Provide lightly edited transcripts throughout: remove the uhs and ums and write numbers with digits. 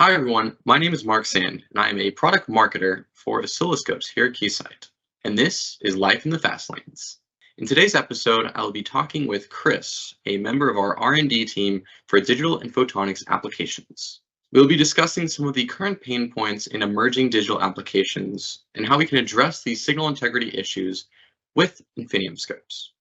Hi everyone, my name is Mark Sand, and I am a product marketer for oscilloscopes here at Keysight. And this is Life in the Fast Lanes. In today's episode, I will be talking with Chris, a member of our R&D team for digital and photonics applications. We will be discussing some of the current pain points in emerging digital applications and how we can address these signal integrity issues with Infinium scopes.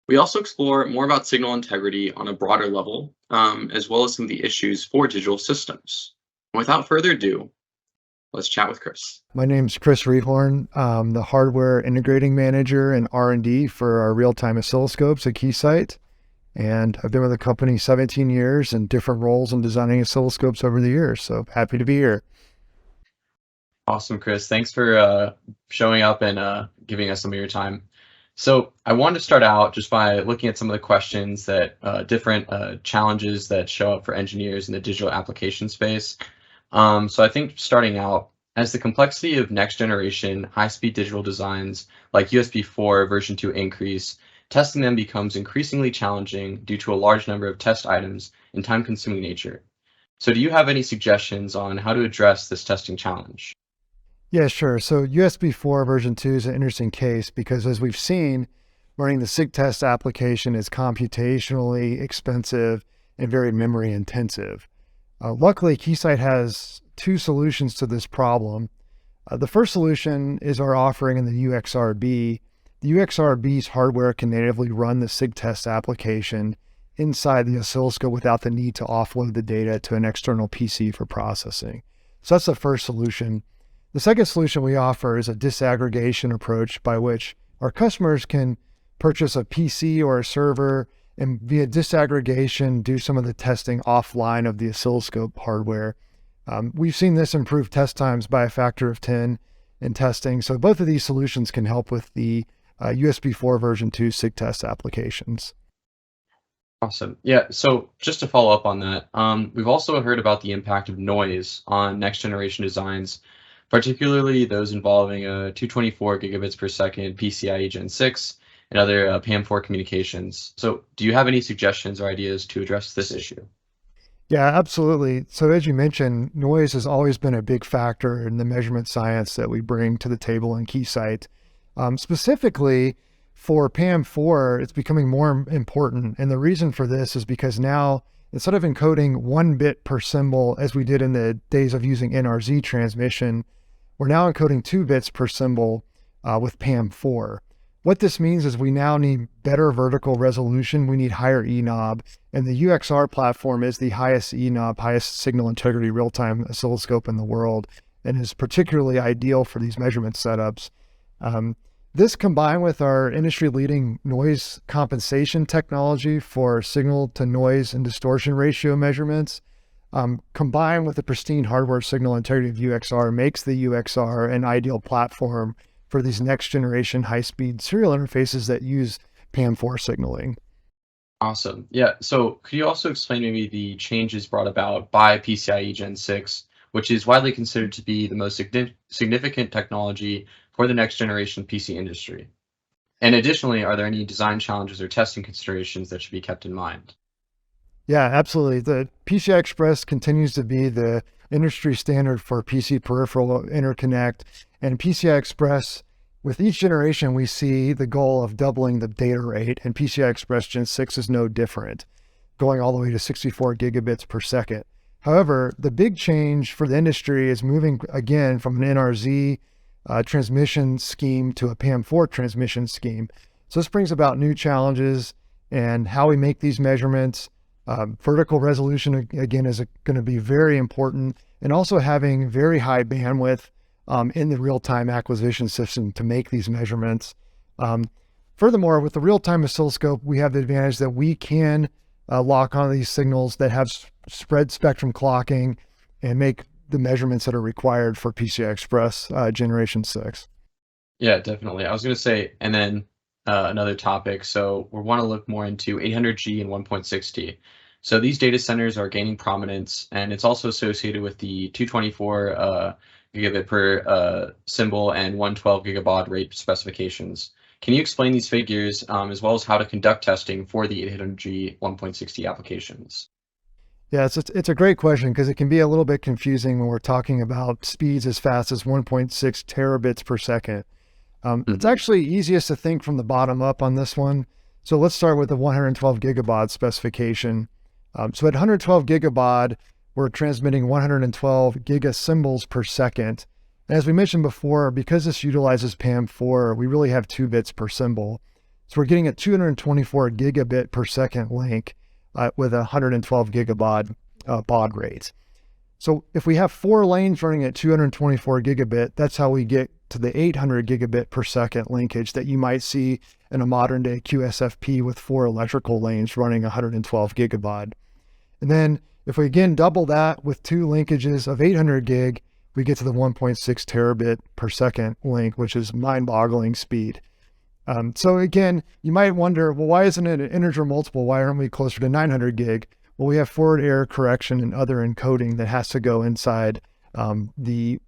We also explore more about signal integrity on a broader level, as well as some of the issues for digital systems. And without further ado, let's chat with Chris. My name's Chris Rehorn. I'm the hardware integrating manager and R&D for our real-time oscilloscopes at Keysight. And I've been with the company 17 years in different roles in designing oscilloscopes over the years. So happy to be here. Awesome, Chris. Thanks for showing up and giving us some of your time. So I wanted to start out just by looking at some of the questions that different challenges that show up for engineers in the digital application space. So I think starting out, as the complexity of next generation high-speed digital designs like USB4 version 2 increase, testing them becomes increasingly challenging due to a large number of test items and time-consuming nature. So do you have any suggestions on how to address this testing challenge? Yeah, sure. So USB4 version 2 is an interesting case because, as we've seen, running the SIG test application is computationally expensive and very memory intensive. Luckily, Keysight has two solutions to this problem. The first solution is our offering in the UXR-B. The UXR-B's hardware can natively run the SIG test application inside the oscilloscope without the need to offload the data to an external PC for processing. So that's the first solution. The second solution we offer is a disaggregation approach by which our customers can purchase a PC or a server and via disaggregation do some of the testing offline of the oscilloscope hardware. We've seen this improve test times by a factor of 10 in testing. So both of these solutions can help with the USB4 version 2 SIG test applications. Awesome. Yeah, so just to follow up on that, we've also heard about the impact of noise on next generation designs, particularly those involving 224 gigabits per second PCIe Gen 6 and other PAM4 communications. So do you have any suggestions or ideas to address this issue? Yeah, absolutely. So as you mentioned, noise has always been a big factor in the measurement science that we bring to the table in Keysight. Specifically for PAM4, it's becoming more important. And the reason for this is because now, instead of encoding 1 bit per symbol, as we did in the days of using NRZ transmission, we're now encoding 2 bits per symbol with PAM4. What this means is we now need better vertical resolution. We need higher ENOB, and the UXR platform is the highest ENOB, highest signal integrity real-time oscilloscope in the world, and is particularly ideal for these measurement setups. This combined with our industry-leading noise compensation technology for signal to noise and distortion ratio measurements, combined with the pristine hardware signal integrity of UXR, makes the UXR an ideal platform for these next generation high-speed serial interfaces that use PAM4 signaling. Awesome. Yeah, so could you also explain maybe the changes brought about by PCIe Gen 6, which is widely considered to be the most significant technology for the next generation PC industry? And additionally, are there any design challenges or testing considerations that should be kept in mind? Yeah, absolutely. The PCI Express continues to be the industry standard for PC peripheral interconnect, and PCI Express, with each generation, we see the goal of doubling the data rate, and PCI Express Gen 6 is no different, going all the way to 64 gigabits per second. However, the big change for the industry is moving again from an NRZ transmission scheme to a PAM4 transmission scheme. So this brings about new challenges and how we make these measurements. Vertical resolution, again, is going to be very important, and also having very high bandwidth in the real-time acquisition system to make these measurements. Furthermore, with the real-time oscilloscope, we have the advantage that we can lock on these signals that have spread spectrum clocking and make the measurements that are required for PCI Express Generation 6. Yeah, definitely. I was going to say, and then another topic. So we want to look more into 800G and 1.6T. So these data centers are gaining prominence, and it's also associated with the 224 gigabit per symbol and 112 gigabaud rate specifications. Can you explain these figures as well as how to conduct testing for the 800G 1.6T applications? Yeah, it's a great question because it can be a little bit confusing when we're talking about speeds as fast as 1.6 terabits per second. It's Mhm. actually easiest to think from the bottom up on this one. So let's start with the 112 gigabaud specification. So at 112 gigabaud, we're transmitting 112 gigasymbols per second. And as we mentioned before, because this utilizes PAM4, we really have 2 bits per symbol. So we're getting a 224 gigabit per second link with a 112 gigabaud baud rate. So if we have 4 lanes running at 224 gigabit, that's how we get to the 800 gigabit per second linkage that you might see in a modern day QSFP with 4 electrical lanes running 112 gigabaud. And then if we again double that with 2 linkages of 800 gig, we get to the 1.6 terabit per second link, which is mind-boggling speed. So again, you might wonder, well, why isn't it an integer multiple? Why aren't we closer to 900 gig? Well, we have forward error correction and other encoding that has to go inside the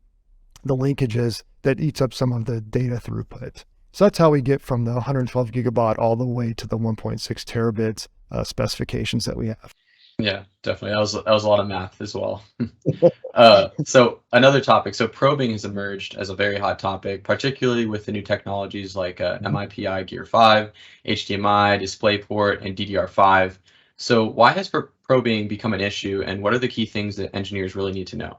linkages that eats up some of the data throughput. So that's how we get from the 112 gigabaud all the way to the 1.6 terabits specifications that we have. Yeah, definitely. That was a lot of math as well. So another topic. So probing has emerged as a very hot topic, particularly with the new technologies like MIPI Gear 5, HDMI, DisplayPort, and DDR5. So why has probing become an issue, and what are the key things that engineers really need to know?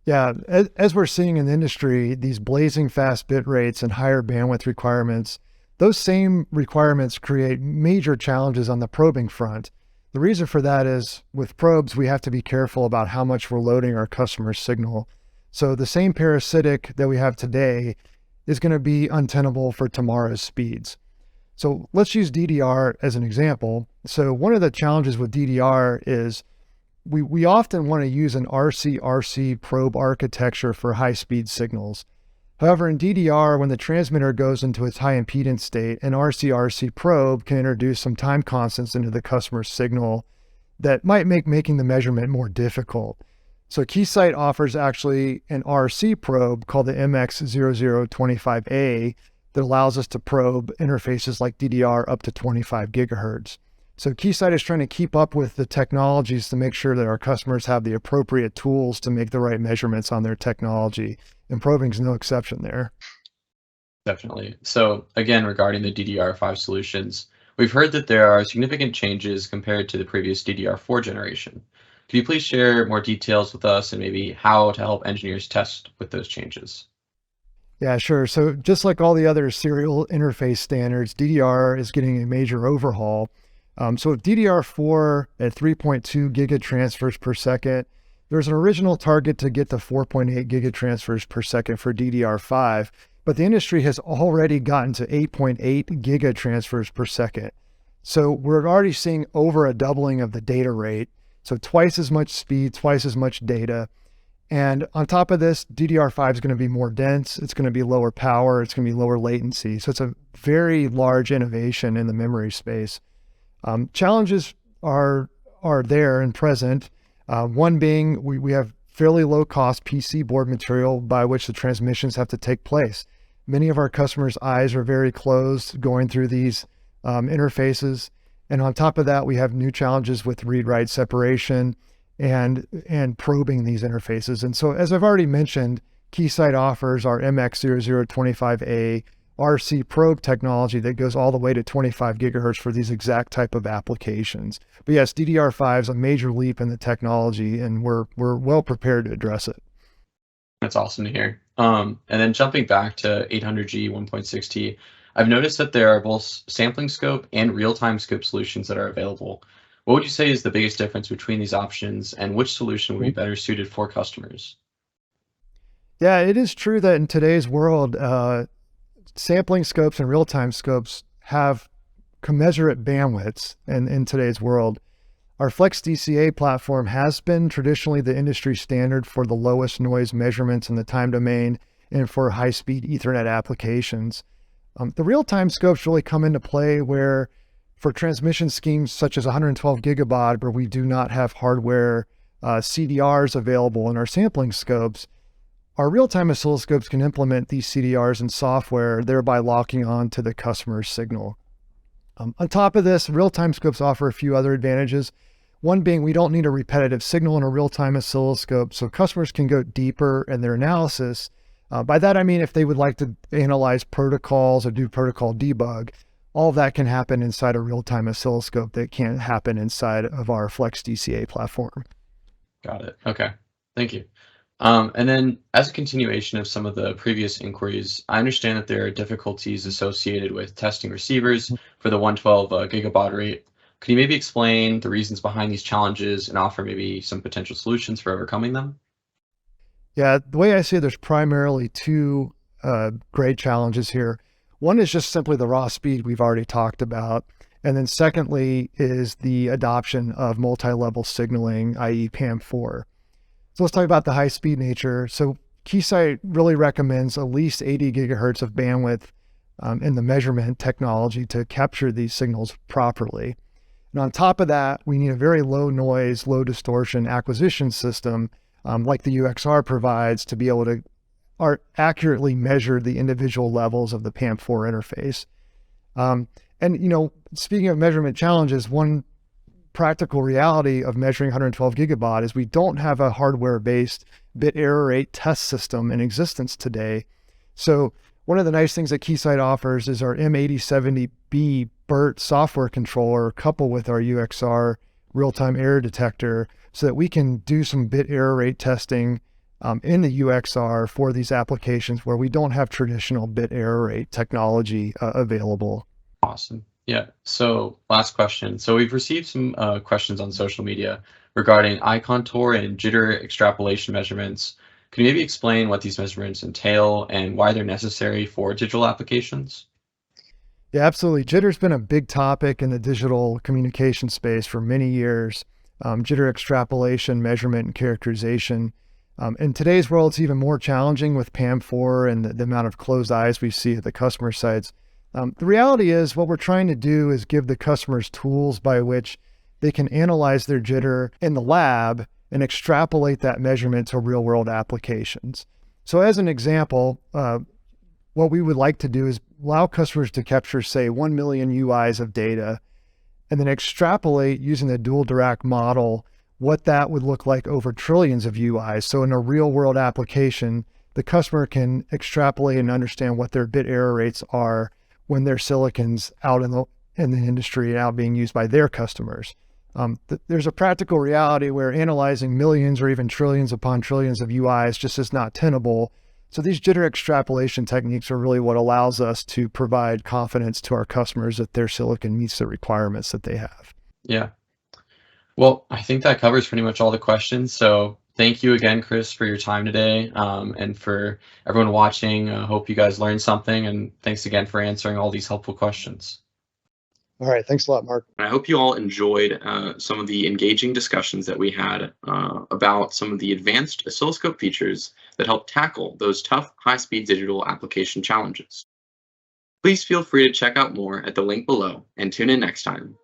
Yeah, as we're seeing in the industry, these blazing fast bit rates and higher bandwidth requirements, those same requirements create major challenges on the probing front. The reason for that is with probes, we have to be careful about how much we're loading our customer's signal. So the same parasitic that we have today is going to be untenable for tomorrow's speeds. So let's use DDR as an example. So one of the challenges with DDR is we often want to use an RC-RC probe architecture for high-speed signals. However, in DDR, when the transmitter goes into its high impedance state, an RC-RC probe can introduce some time constants into the customer's signal that might make making the measurement more difficult. So Keysight offers actually an RC probe called the MX0025A that allows us to probe interfaces like DDR up to 25 gigahertz. So Keysight is trying to keep up with the technologies to make sure that our customers have the appropriate tools to make the right measurements on their technology. And probing is no exception there. Definitely. So again, regarding the DDR5 solutions, we've heard that there are significant changes compared to the previous DDR4 generation. Could you please share more details with us and maybe how to help engineers test with those changes? Yeah, sure. So just like all the other serial interface standards, DDR is getting a major overhaul. So with DDR4 at 3.2 gigatransfers per second, there's an original target to get to 4.8 gigatransfers per second for DDR5, but the industry has already gotten to 8.8 gigatransfers per second. So we're already seeing over a doubling of the data rate. So twice as much speed, twice as much data. And on top of this, DDR5 is going to be more dense. It's going to be lower power. It's going to be lower latency. So it's a very large innovation in the memory space. Challenges are there and present. One being we have fairly low cost PC board material by which the transmissions have to take place. Many of our customers' eyes are very closed going through these interfaces. And on top of that, we have new challenges with read-write separation and probing these interfaces. And so as I've already mentioned, Keysight offers our MX0025A RC probe technology that goes all the way to 25 gigahertz for these exact type of applications. But yes, DDR5 is a major leap in the technology, and we're well prepared to address it. That's awesome to hear. And then jumping back to 800G 1.6T, I've noticed that there are both sampling scope and real-time scope solutions that are available. What would you say is the biggest difference between these options, and which solution would be better suited for customers? Yeah, it is true that in today's world, sampling scopes and real-time scopes have commensurate bandwidths in today's world. Our Flex DCA platform has been traditionally the industry standard for the lowest noise measurements in the time domain and for high-speed Ethernet applications. The real-time scopes really come into play where for transmission schemes such as 112 gigabaud, where we do not have hardware CDRs available in our sampling scopes, our real-time oscilloscopes can implement these CDRs in software, thereby locking on to the customer's signal. On top of this, real-time scopes offer a few other advantages. One being we don't need a repetitive signal in a real-time oscilloscope, so customers can go deeper in their analysis. By that, I mean if they would like to analyze protocols or do protocol debug, all of that can happen inside a real-time oscilloscope that can't happen inside of our Flex DCA platform. Got it. Okay. Thank you. And then as a continuation of some of the previous inquiries, I understand that there are difficulties associated with testing receivers for the 112 gigabaud rate. Could you maybe explain the reasons behind these challenges and offer maybe some potential solutions for overcoming them? Yeah, the way I see it, there's primarily two great challenges here. One is just simply the raw speed we've already talked about. And then secondly is the adoption of multi-level signaling, i.e. PAM4. So let's talk about the high speed nature. So Keysight really recommends at least 80 gigahertz of bandwidth in the measurement technology to capture these signals properly. And on top of that, we need a very low noise, low distortion acquisition system like the UXR provides to be able to accurately measure the individual levels of the PAM4 interface. And speaking of measurement challenges, one practical reality of measuring 112 gigabaud is we don't have a hardware-based bit error rate test system in existence today. So one of the nice things that Keysight offers is our M8070B BERT software controller coupled with our UXR real-time error detector so that we can do some bit error rate testing in the UXR for these applications where we don't have traditional bit error rate technology available. Awesome. Yeah. So last question. So we've received some questions on social media regarding eye contour and jitter extrapolation measurements. Can you maybe explain what these measurements entail and why they're necessary for digital applications? Yeah, absolutely. Jitter's been a big topic in the digital communication space for many years. Jitter extrapolation, measurement, and characterization. In today's world, it's even more challenging with PAM4 and the amount of closed eyes we see at the customer sites. The reality is what we're trying to do is give the customers tools by which they can analyze their jitter in the lab and extrapolate that measurement to real world applications. So as an example, what we would like to do is allow customers to capture, say, 1 million UIs of data and then extrapolate using the dual Dirac model what that would look like over trillions of UIs. So in a real world application, the customer can extrapolate and understand what their bit error rates are when their silicon's out in the industry and out being used by their customers. There's a practical reality where analyzing millions or even trillions upon trillions of UIs just is not tenable. So these jitter extrapolation techniques are really what allows us to provide confidence to our customers that their silicon meets the requirements that they have. Yeah. Well, I think that covers pretty much all the questions. So thank you again, Chris, for your time today, and for everyone watching. I hope you guys learned something, and thanks again for answering all these helpful questions. All right. Thanks a lot, Mark. I hope you all enjoyed some of the engaging discussions that we had about some of the advanced oscilloscope features that help tackle those tough, high-speed digital application challenges. Please feel free to check out more at the link below and tune in next time.